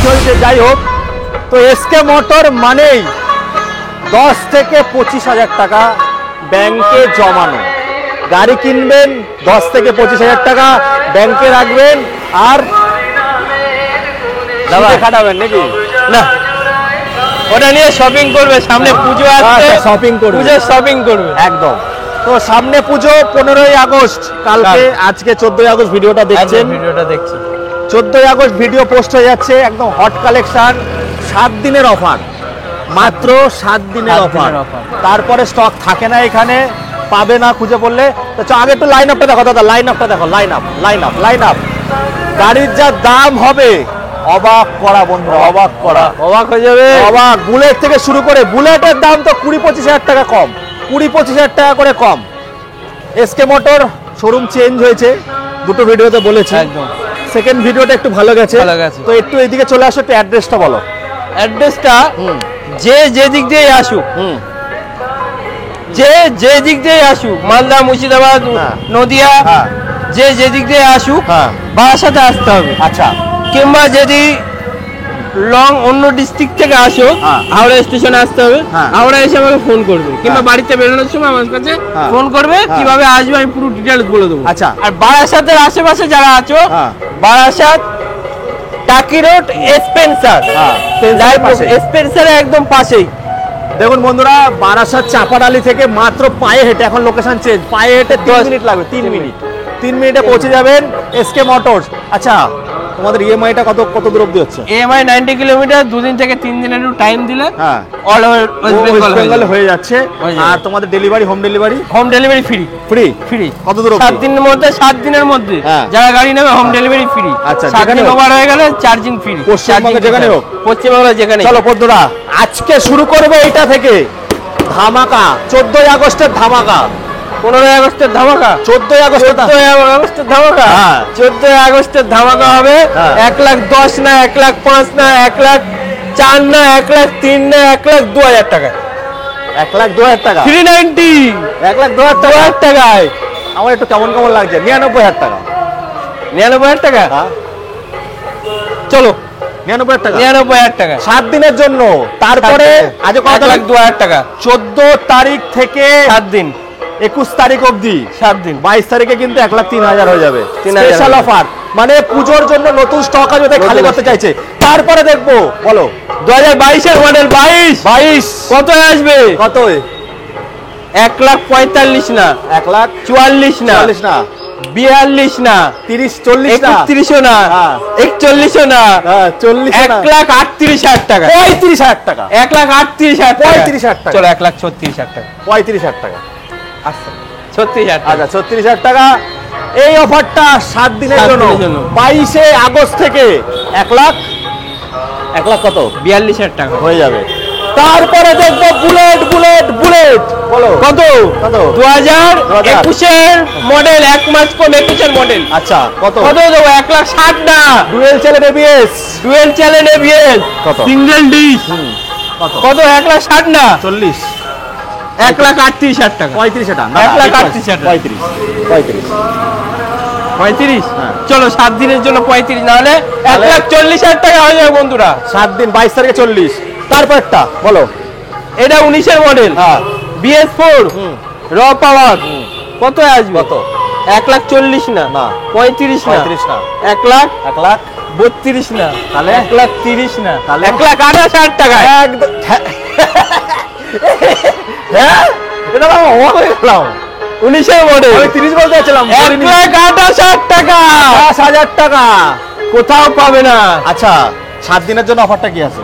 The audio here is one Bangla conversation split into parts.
চলছে, যাই হোক। তো এসকে মোটর মানেই 10 থেকে 25,000 টাকা ব্যাংকে জমানো। গাড়ি কিনবেন 10 থেকে 25,000 টাকা ব্যাংকে রাখবেন, আর খাটাবেন নাকি না, ওটা নিয়ে শপিং করবে, সামনে পুজো আসছে, শপিং করবে, পুজো শপিং করবে একদম। তো সামনে পুজো 15ই আগস্ট, কালকে, আজকে 14ই আগস্ট ভিডিওটা দেখছেন, 14ই আগস্ট ভিডিও পোস্ট হয়ে যাচ্ছে, একদম হট কালেকশন, 7 দিনের অফার, মাত্র 7 দিনের অফার। তারপরে স্টক থাকে না, এখানে পাবে না খুঁজে পড়লে। তো আগে একটু লাইন আপটা দেখো দাদা, লাইন আপটা দেখো, লাইন আপ। গাড়ির যা দাম হবে অবাক করা বন্ধু, অবাক করা, অবাক হয়ে যাবে, অবাক। বুলেট থেকে শুরু করে, বুলেটের দাম তো 20-25,000 টাকা কম, 20-25,000 টাকা করে কম। এসকে মোটর শোরুম চেঞ্জ হয়েছে, দুটো ভিডিওতে বলেছি, একদম। সেকেন্ড ভিডিওটা একটু ভালো গেছে। তো একটু এইদিকে চলে আসো, একটু অ্যাড্রেসটা বলো। অ্যাড্রেসটা যে দিক দিয়ে আসুক, যে দিক দিয়ে আসুক, মালদা, মুর্শিদাবাদ, নদিয়া, যে দিক দিয়ে আসুক, বারাসাতে আসতে হবে। আচ্ছা। কিংবা যদি লং অন্য ডিস্ট্রিক্ট থেকে আসো, হাওড়া স্টেশনে আসতে হবে, হাওড়া এসে আমাকে ফোন করবে, কিংবা বাড়িতে বেরোনোর সময় আমার কাছে ফোন করবে, কিভাবে আসবে আমি পুরো ডিটেইলস বলে দেবো। আচ্ছা। আর বারাসাতের আশেপাশে যারা আছো, বারাসাত টাকি রোড, স্পেন্সার, স্পেন্সারের একদম পাশেই। দেখুন বন্ধুরা, বারাসাত চাপাডালি থেকে মাত্র পায়ে হেঁটে, এখন লোকেশন চেঞ্জ, পায়ে হেঁটে 3 মিনিট লাগবে, 3 মিনিটে পৌঁছে যাবেন এসকে মোটরস। আচ্ছা, তোমাদের ইএমআইটা কত দূর অবধি হচ্ছে? ইএমআই 90 কিলোমিটার, 2 দিন থেকে 3 দিনের একটু টাইম দিলে অল ওভার ওয়েস্ট বেঙ্গল হয়ে যাচ্ছে। আর তোমাদের ডেলিভারি, হোম ডেলিভারি ফ্রি কত দূর অবধি? 7 দিনের মধ্যে যারা গাড়ি নেবে হোম ডেলিভারি ফ্রি। আচ্ছা, 7 দিন ওভার হয়ে গেলে চার্জিং ফ্রি, পশ্চিমবঙ্গে যেখানে হোক, পশ্চিমবঙ্গে যেখানে। চলো বন্ধুরা, আজকে শুরু করবো এইটা থেকে, ধামাকা, 14ই আগস্টের ধামাকা, 15ই আগস্টের ধামাকা, 14ই আগস্টের ধামাকা, 14ই আগস্টের ধামাকা হবে। 1,10,000 না, 1,05,000 না, 1,04,000 না, 1,03,000 না, 1,02,000 টাকা, 1,02,000 টাকা, 390, 1,02,000 টাকায়। আমার একটু কেমন লাগছে, 99,000 টাকা, 99,000 টাকা, চলো 99,000 টাকা 7 দিনের জন্য। তারপরে আজ কত? 1,02,000 টাকা, 14 তারিখ থেকে 7 দিন, 21 তারিখ অবধি 7 দিন, 22 তারিখে কিন্তু 1,03,000 হয়ে যাবে। স্পেশাল অফার, মানে পুজোর জন্য নতুন স্টক আছে, ওদের খালি করতে চাইছে। তারপরে দেখবো, বলো 2022 এর মডেল, 22 কত আসবে? কত? 1,45,000 না, 1,44,000 না, 42 না, 30-40 না, 31 না, 41 না, 40, 1,38,000 টাকা, 35,000 টাকা, 1,38,000 টাকা, 35,000 টাকা, চলো 1,36,000 টাকা, 35,000 টাকা, আচ্ছা 36,000 টাকা, আচ্ছা 36,000 টাকা। এই অফারটা 7 দিনের জন্য, 22শে আগস্ট থেকে 1,00,000 কত? 42,000 টাকা হয়ে যাবে। তারপরে দেখবো বুলেট, বলো কত? 2021 এর মডেল, 1 মাস কম 21 এর মডেল। আচ্ছা, কত দেবো? 1,60,000 না, ডুয়েল চ্যানেল এবিএস, কত? সিঙ্গেল ডিশ, কত? 1,60,000 না, 40, 1,38,000 টাকা, 35,000 টাকা, 1,38,000 টাকা, 35, চলো 7 দিনের জন্য 35, না হলে 1,40,000 টাকা হয়ে যাবে বন্ধুরা। 7 দিন, 22 তারিখে 40। তারপরটা বলো। এটা 19 এর মডেল, BS4 র পাওয়ার, কত আসবে? কত? 1,40,000 না, 35 না, 1,32,000 না, তাহলে 1,30,000 না, 1,28,000 টাকা। একদম। হ্যাঁ, এটা আমি অবাক হয়ে গেলাম। 19 এর মডেল, আমি 30 বলতে যাচ্ছিলাম। 1,28,000 টাকা, 10,000 টাকা কোথাও পাবে না। আচ্ছা, 7 দিনের জন্য অফারটা কি আছে?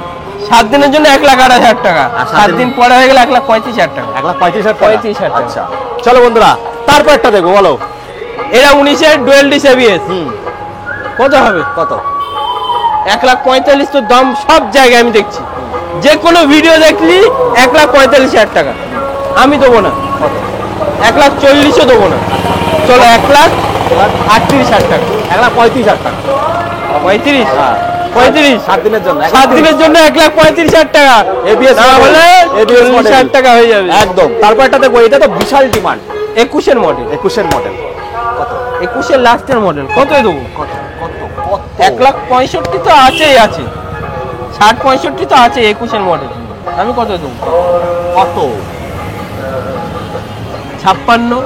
7 দিনের জন্য 1,28,000 টাকা, 7 দিন পরে হয়ে গেলে 1,35,000 টাকা, 1,35,000 টাকা। আচ্ছা, চলো বন্ধুরা, তারপরটা দেখবো, বলো। এটা 19 এর ডুয়েল ডিশ এবিএস, কত হবে? কত? 1,45,000 তো দাম সব জায়গায় আমি দেখছি, যে কোনো ভিডিও দেখলি 1,45,000 টাকা। আমি দেবো না, 1,40,000 দেবো না, চলো 1,38,000 টাকা, 1,35,000 টাকা, 35, 35 7 দিনের জন্য, 7 দিনের জন্য 1,35,000 টাকা, এবিএস বলে 40,000 টাকা হয়ে যাবে একদম। তারপরটা দেখবো, এটা তো বিশাল ডিমান্ড, 21 এর মডেল, 21 মডেল, কত? 21 এর লাস্টের মডেল, কত দেবো? 1,65,000 তো আছে, 60-65 তো আছে 21-এর মডেল। আমি কত দেবো? কত? 56,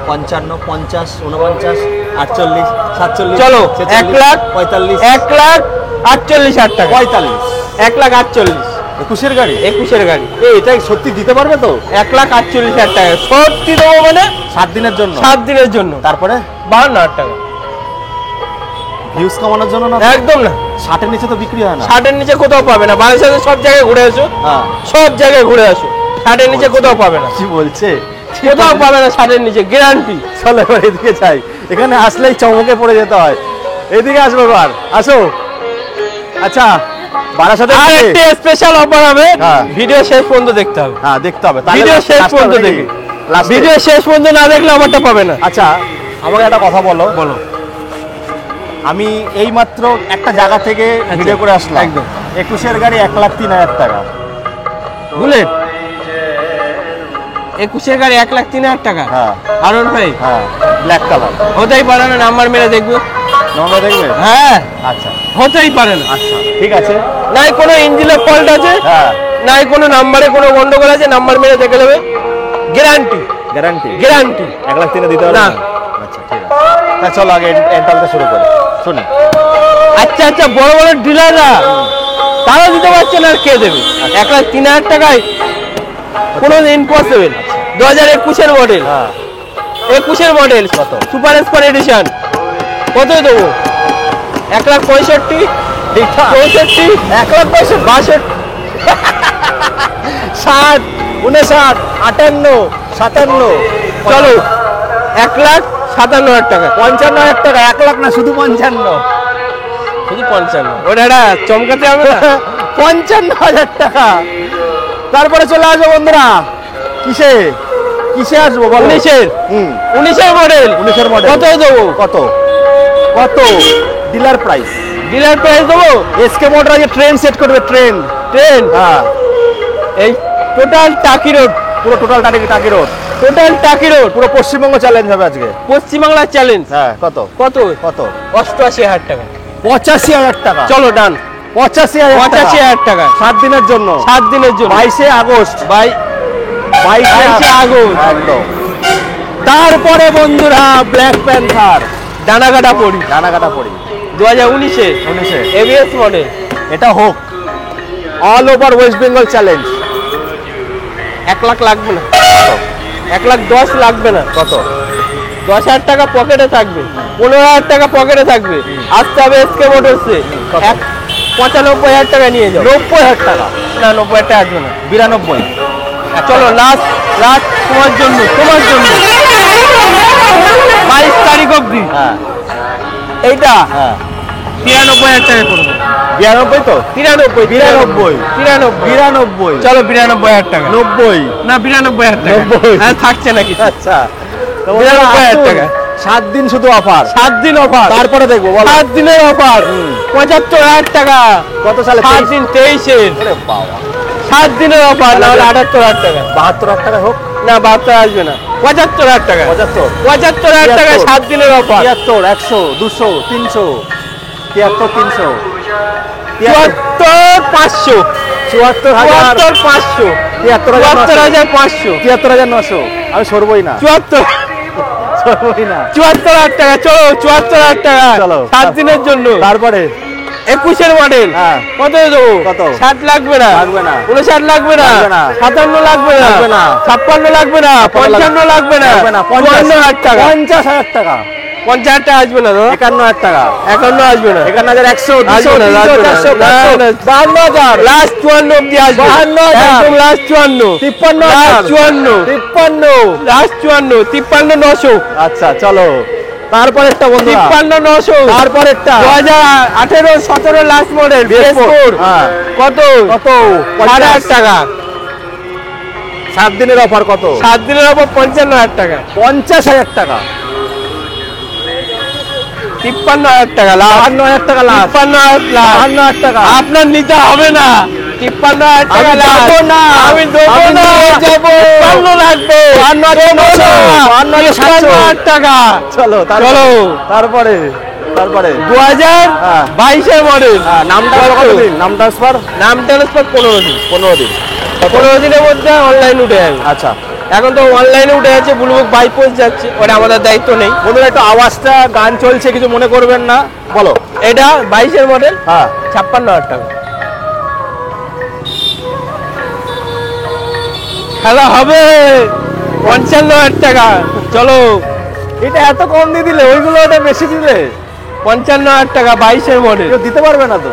55, 50, 49, 48, 47। চলো 1 লাখ 45, 1,48,000 টাকা। 45, 1,48,000। 21-এর গাড়ি। 21-এর গাড়ি এটাই সত্যি দিতে পারবে তো? 1,48,000 টাকা সত্যি দেবো মানে 7 দিনের জন্য। 7 দিনের জন্য। তারপরে 52,000 টাকা। ভিউজ কমানোর জন্য না? একদম না। 60-এর নিচে তো বিক্রি হয় না। 60-এর নিচে কোথাও পাবে না। বাংলাদেশে সব জায়গায় ঘুরে আসো, হ্যাঁ, সব জায়গায় ঘুরে আসো, 60-এর নিচে কোথাও পাবে না। কি বলছে? কোথাও পাবে না 60-এর নিচে, গ্যারান্টি। চলো এবার এদিকে যাই, এখানে আসলেই চমকে পড়ে যেতে হয়। এদিকে আসবো এবার, আসো। আচ্ছা, বারাসাতে আর একটা স্পেশাল অফার হবে, হ্যাঁ। ভিডিও শেষ পর্যন্ত দেখতে হবে। হ্যাঁ, দেখতে হবে। ভিডিও শেষ পর্যন্ত দেখে, ভিডিও শেষ পর্যন্ত না দেখলে আমারটা পাবে না। আচ্ছা, আমাকে একটা কথা বলো। বলো। আমি এই মাত্র একটা জায়গা থেকে ভিডিও করে আসলাম। একদম। 21-এর গাড়ি 1,03,000 টাকা। বুলেট 21-এর গাড়ি 1,03,000 টাকা। হ্যাঁ, আরন ভাই, হ্যাঁ, ব্ল্যাক কালার। হতেই পারে না, নাম্বার মেরে দেখবো। নম্বর দেখবে? হ্যাঁ, আচ্ছা, হতেই পারে না। আচ্ছা, ঠিক আছে। নাই কোনো ইঞ্জিনের ফল্ট আছে, হ্যাঁ, নাই কোনো নাম্বারে কোনো গন্ডগোল আছে, নাম্বার মেরে দেখে নেবে, গ্যারান্টি। গ্যারান্টি। গ্যারান্টি 1,03,000 দিতে হবে না। না? আচ্ছা, ঠিক আছে। তা চলো আগে এন্টারটা শুরু করি। শুনি। আচ্ছা আচ্ছা, বড় বড় ডিলাররা তারা দিতে পারছে না, আর কে দেবে? 1,03,000 টাকায় কোনো ইম্পসিবল। 2021-এর মডেল, হ্যাঁ, 21-এর মডেল, কত? Super sport edition. কত দেবো? 1,65,000, ঠিকঠাক। 64, 1,65,000, 60, 59, 58, 57। চলো 1,57,000 টাকা। 55,000 টাকা। 1 লাখ না, শুধু 55। শুধু 55। ওটা একটা চমকাতে হবে না? 55,000 টাকা। তারপরে চলে আসবো বন্ধুরা। কিসে কিসে আসবো বলো? 19-এর, হুম, 19-এর মডেল। 19-এর মডেল। কত দেবো? কত? কত? Dealer price. ডিলার প্রাইস দেবো। এসকে মোটর আগে ট্রেন সেট করবে, ট্রেন। ট্রেন হ্যাঁ, এই টোটাল টাকি রোড, পুরো টোটাল টাকি রোড, টোটাল টাকি রোড, পুরো পশ্চিমবঙ্গ চ্যালেঞ্জ হবে আজকে। পশ্চিমবাংলার চ্যালেঞ্জ। হ্যাঁ, কত? কত? কত? 88,000 টাকা। 85,000 টাকা। চলো ডান। 85,000 টাকা। 85,000 টাকা 7 দিনের জন্য। 7 দিনের জন্য। 22 আগস্ট। 22 আগস্ট। একদম। তারপরে বন্ধুরা ব্ল্যাক প্যান্থার ডানাকাটা পড়ি, ডানাকাটা পড়ি 2019-এ 19-এ। ABS model. এটা হোক all over West Bengal challenge. 1 lakh লাগবে না, 1,10,000 লাগবে না। কত? 10,000 টাকা পকেটে থাকবে, 15,000 টাকা পকেটে থাকবে। আসতে হবে এসকে মোটরসে। কত? 95,000 টাকা নিয়ে যাও। 90,000 টাকা। না, 90,000 টাকা আসবে না। 92। চলো লাস্ট লাস্ট তোমার জন্য, তোমার জন্য 22 তারিখ অবধি হ্যাঁ, এইটা হ্যাঁ। 93,000 টাকা করবে। 92 তো? 93, 92, 93। চলো 92,000 টাকা। 90, না, 92,000 টাকা। 90 হ্যাঁ, থাকছে নাকি? আচ্ছা। 92,000 টাকা। 7 দিন শুধু অফার। 7 দিন অফার। তারপরে দেখবো বলো। 7 দিনের অফার 75,000 টাকা। কত সালে? 7 দিন 23-এর। আরে বাবা, 7 দিনের অফার, না হলে 78,000 টাকা। 72,000 টাকা হোক। না, 72 আসবে না, 75,000 টাকা। 75, 75,000 টাকা 7 দিনের অফার। 73, 100, 200, 300, 73, 300, 74,500, 74,000, 74,500, 73,500, 74,500, 73,900। আমি সরবই না, 74 সরবই না। 74,000 টাকা। চলো 74,000 টাকা চলো। 7 দিনের জন্য। তারপরে 21-এর মডেল। হ্যাঁ। কত দেবো? কত? 60 লাগবে না, লাগবে না। 59 লাগবে না, লাগবে না। 57 লাগবে না, লাগবে না। 56 লাগবে না, 55 লাগবে না, লাগবে না। 54,000 টাকা। 50,000 টাকা। 50,000 টাকা আসবে না দাদা, 51,000 টাকা। 51 আসবে না, 51,100, 200, আসবে না, 300, আসবে না। 400, না, 500, না। 52,000, লাস্ট 54 অব্দি আসবে। 52,000, একদম লাস্ট 54, 53,000, লাস্ট 54, 53। লাস্ট 54, 53,900, আচ্ছা, চলো তারপরেরটা বন্ধুরা। 53,900। তারপরেরটা 2018, 17 লাস্ট মডেল PS4, হ্যাঁ। কত? কত? 60,000 টাকা। 7 দিনের অফার কত? 7 দিনের অফার 55,000 টাকা। 50,000 টাকা। 53,000 টাকা লাস্ট। 52,000 টাকা লাস্ট। 53,000 লাস্ট। 52,000 টাকা। আপনার নিতে হবে না, 53,000 টাকা আমি লাস্ট। যাবো না। আমি দেবো আমি না, নিয়ে যাবো। 53 লাগবে। 52,000 দেবো না। 52,000 53,000 টাকা। চলো চলো। তারপরে তারপরে 2022 এর মডেল। নামটা কতদিন? নাম ট্রান্সফার? নাম ট্রান্সফার 15 দিন। 15 দিন। 15 দিনের মধ্যে অনলাইন উঠে যাবে। আচ্ছা, এখন তো অনলাইনে উঠে যাচ্ছে, ব্লুবুক বাই পোস্ট যাচ্ছে, ওটা আমাদের দায়িত্ব নেই। বন্ধুরা একটু আওয়াজটা, গান চলছে, কিছু মনে করবেন না, বলো। এটা 22 এর মডেল, হ্যাঁ 56,000 টাকা। খেলা হবে 55,000 টাকা। চলো, এটা এত কম দিয়ে দিলে, ওইগুলো ওটা বেশি দিলে। 55,000 টাকা 22 এর মডেল। কেউ দিতে পারবে না তো?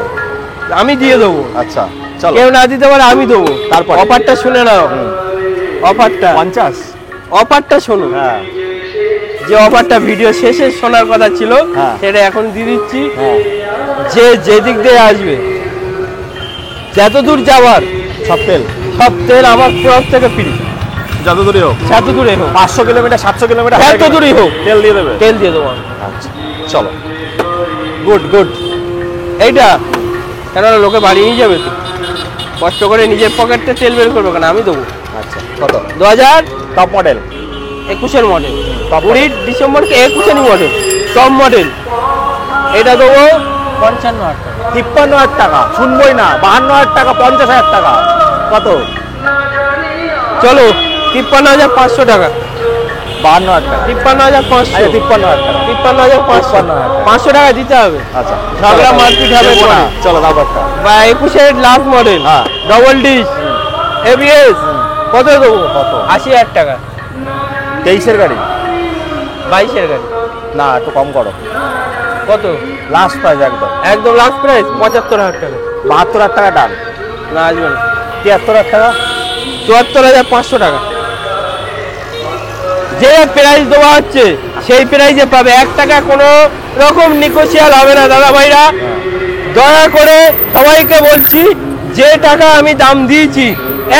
আমি দিয়ে দেবো। আচ্ছা চলো। কেউ না দিতে পারে আমি দেবো। তারপর অফারটা শুনে নাও। অফারটা 50। অফারটা শোনো। হ্যাঁ যে অফারটা ভিডিও শেষে শোনার কথা ছিল, হ্যাঁ। সেটা এখন দিয়ে দিচ্ছি। হ্যাঁ, যে যেদিক দিয়ে আসবে, যত দূর যাওয়ার সব তেল আমার তরফ থেকে ফ্রি। যত দূরে হোক, যত দূরে হোক, 500 কিলোমিটার 700 কিলোমিটার যত দূরই হোক, তেল দিয়ে দেবে। তেল দিয়ে দেবো আমি। আচ্ছা চলো, গুড গুড। এইটা কেননা লোকে বাড়ি নিয়ে যাবে তো, কষ্ট করে নিজের পকেটে তেল বের করবে কেন, আমি দেবো। আচ্ছা কত? 2021 টপ মডেল, এর model, Top 20 ডিসেম্বরকে 21 model, top model. এটা দেবো 55,000 টাকা। 53,000 টাকা। শুনবই না, 52,000 টাকা, 50,000 টাকা। কত? চলো 53,500 টাকা। 52,000 টাকা। 53,500। আচ্ছা 53,000 টাকা। 53,500। 500 টাকা দিতে হবে। আচ্ছা ঝগড়া মারপিট হবে দেবো না। পরে। চলো তারপরটা। বা 21 এর লাস্ট মডেল, হ্যাঁ। Double dish, ABS. কত দেবো? কত? 80,000 টাকা। 23 এর গাড়ি? 22 এর গাড়ি। না, একটু কম করো। কত? লাস্ট প্রাইস একদম। একদম লাস্ট প্রাইস 75,000 টাকা। 72,000 টাকা ডান। না আসবে না। 73,000 টাকা। 74,500 টাকা। যে প্রাইস দেওয়া হচ্ছে সেই প্রাইসে পাবে। 1 টাকা কোনো রকম নিকোশিয়াল হবে না দাদা ভাইরা। দয়া করে সবাইকে বলছি, যে টাকা আমি দাম দিয়েছি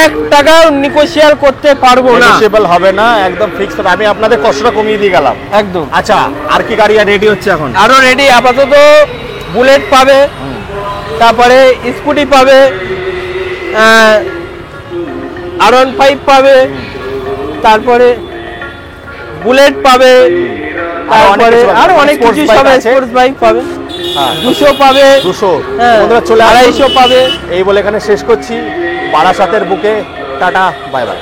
1 টাকাও নিকোশিয়াল করতে পারবো না। নেগোশিয়েবল হবে না, একদম ফিক্সড। আমি আপনাদের কষ্টটা কমিয়ে দিয়ে গেলাম। একদম। আচ্ছা, আর কি গাড়ি রেডি হচ্ছে এখন? আরো রেডি আপাতত বুলেট পাবে, তারপরে স্কুটি পাবে, R15 পাবে, তারপরে বুলেট পাবে, তারপরে আরো অনেক কিছু পাবে, স্পোর্টস বাইক পাবে, হ্যাঁ 200 পাবে, 200। হ্যাঁ, বন্ধুরা চলে আসুন। 250 পাবে। এই বলে এখানে শেষ করছি। বারাসাতের বুকে টাটা, বাই বাই।